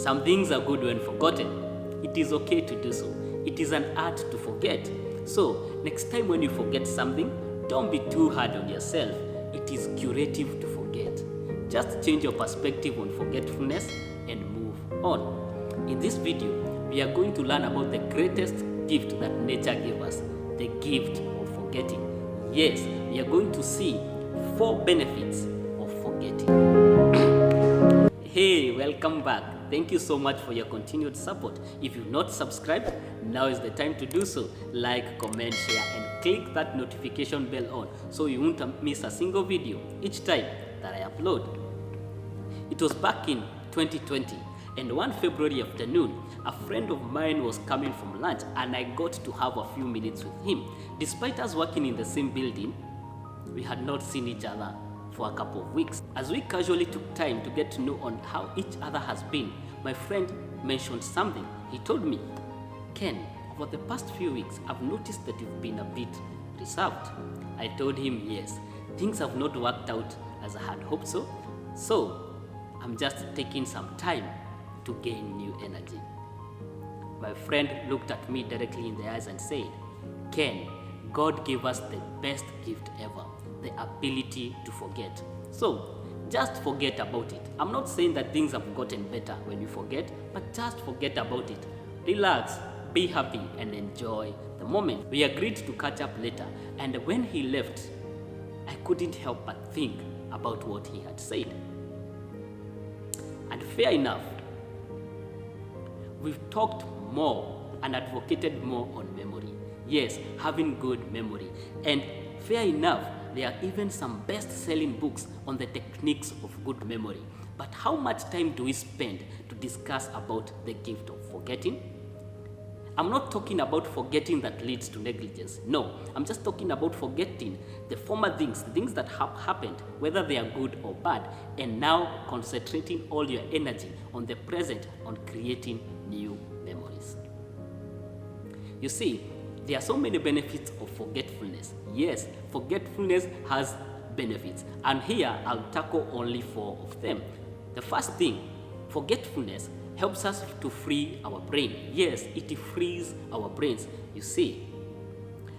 Some things are good when forgotten. It is okay to do so. It is an art to forget. So, next time when you forget something, don't be too hard on yourself. It is curative to forget. Just change your perspective on forgetfulness and move on. In this video, we are going to learn about the greatest gift that nature gave us, the gift of forgetting. Yes, we are going to see 4 benefits of forgetting. Hey, welcome back. Thank you so much for your continued support. If you've not subscribed, now is the time to do so. Like, comment, share, and click that notification bell on so you won't miss a single video each time that I upload. It was back in 2020, and one February afternoon, a friend of mine was coming from lunch and I got to have a few minutes with him. Despite us working in the same building, we had not seen each other for a couple of weeks. As we casually took time to get to know on how each other has been, my friend mentioned something. He told me, "Ken, over the past few weeks, I've noticed that you've been a bit reserved." I told him, yes, things have not worked out as I had hoped so I'm just taking some time to gain new energy. My friend looked at me directly in the eyes and said, "Ken, God gave us the best gift ever, the ability to forget. So just forget about it." I'm not saying that things have gotten better when you forget, but just forget about it. Relax, be happy, and enjoy the moment. We agreed to catch up later, and when he left, I couldn't help but think about what he had said. And fair enough, we've talked more and advocated more on memory. Yes, having good memory. And fair enough, there are even some best-selling books on the techniques of good memory. But how much time do we spend to discuss about the gift of forgetting? I'm not talking about forgetting that leads to negligence. No, I'm just talking about forgetting the former things that have happened, whether they are good or bad, and now concentrating all your energy on the present, on creating new memories. You see, there are so many benefits of forgetfulness. Yes, forgetfulness has benefits, and here I'll tackle only 4 of them. The first thing, forgetfulness helps us to free our brain. Yes, it frees our brains. You see,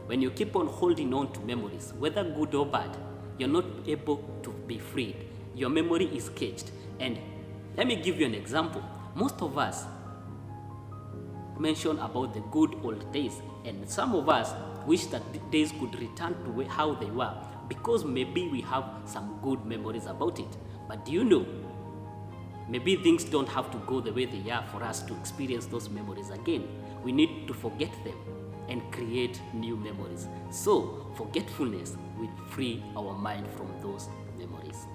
when you keep on holding on to memories, whether good or bad, you're not able to be freed. Your memory is caged. And let me give you an example. Most of us mention about the good old days, and some of us wish that the days could return to how they were because maybe we have some good memories about it. But do you know, maybe things don't have to go the way they are for us to experience those memories again. We need to forget them and create new memories. So forgetfulness will free our mind from those memories.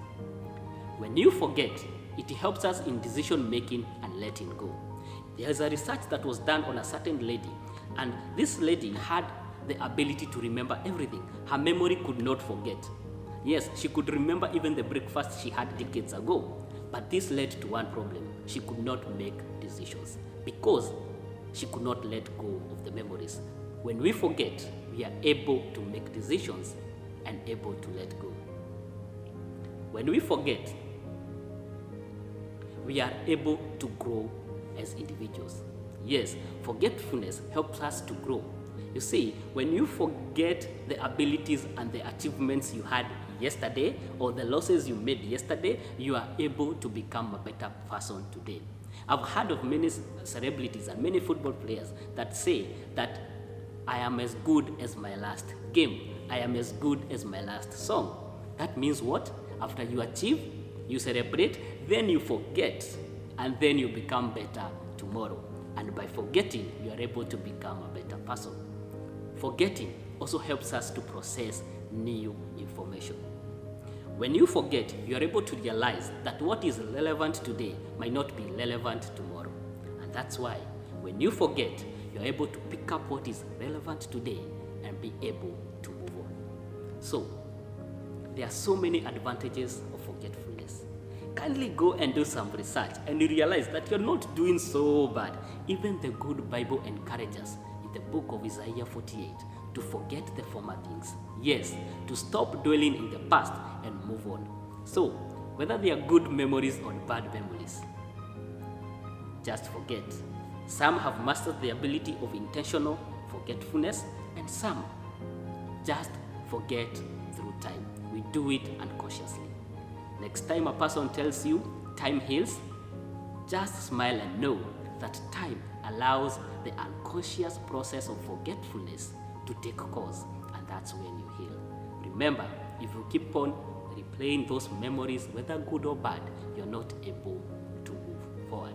When you forget, it helps us in decision making and letting go. There's a research that was done on a certain lady, and this lady had the ability to remember everything. Her memory could not forget. Yes, she could remember even the breakfast she had decades ago. But this led to one problem. She could not make decisions because she could not let go of the memories. When we forget, we are able to make decisions and able to let go. When we forget, we are able to grow as individuals. Yes, forgetfulness helps us to grow. You see, when you forget the abilities and the achievements you had yesterday or the losses you made yesterday, you are able to become a better person today. I've heard of many celebrities and many football players that say that I am as good as my last game. I am as good as my last song. That means what? After you achieve, you celebrate, then you forget, and then you become better tomorrow. And by forgetting, you are able to become a better person. Forgetting also helps us to process new information. When you forget, you are able to realize that what is relevant today might not be relevant tomorrow. And that's why when you forget, you are able to pick up what is relevant today and be able to move on. So, there are so many advantages of forgetfulness. Kindly go and do some research and you realize that you're not doing so bad. Even the good Bible encourages us in the book of Isaiah 48 to forget the former things. Yes, to stop dwelling in the past and move on. So, whether they are good memories or bad memories, just forget. Some have mastered the ability of intentional forgetfulness, and some just forget through time. We do it unconsciously. Next time a person tells you time heals, just smile and know that time allows the unconscious process of forgetfulness to take course, and that's when you heal. Remember, if you keep on replaying those memories, whether good or bad, you're not able to move forward.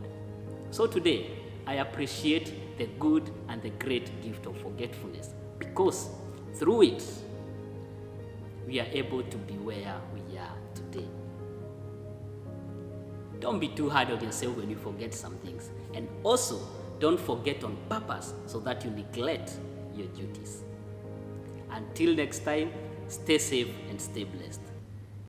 So today, I appreciate the good and the great gift of forgetfulness, because through it, we are able to be where we are today. Don't be too hard on yourself when you forget some things. And also, don't forget on purpose so that you neglect your duties. Until next time, stay safe and stay blessed.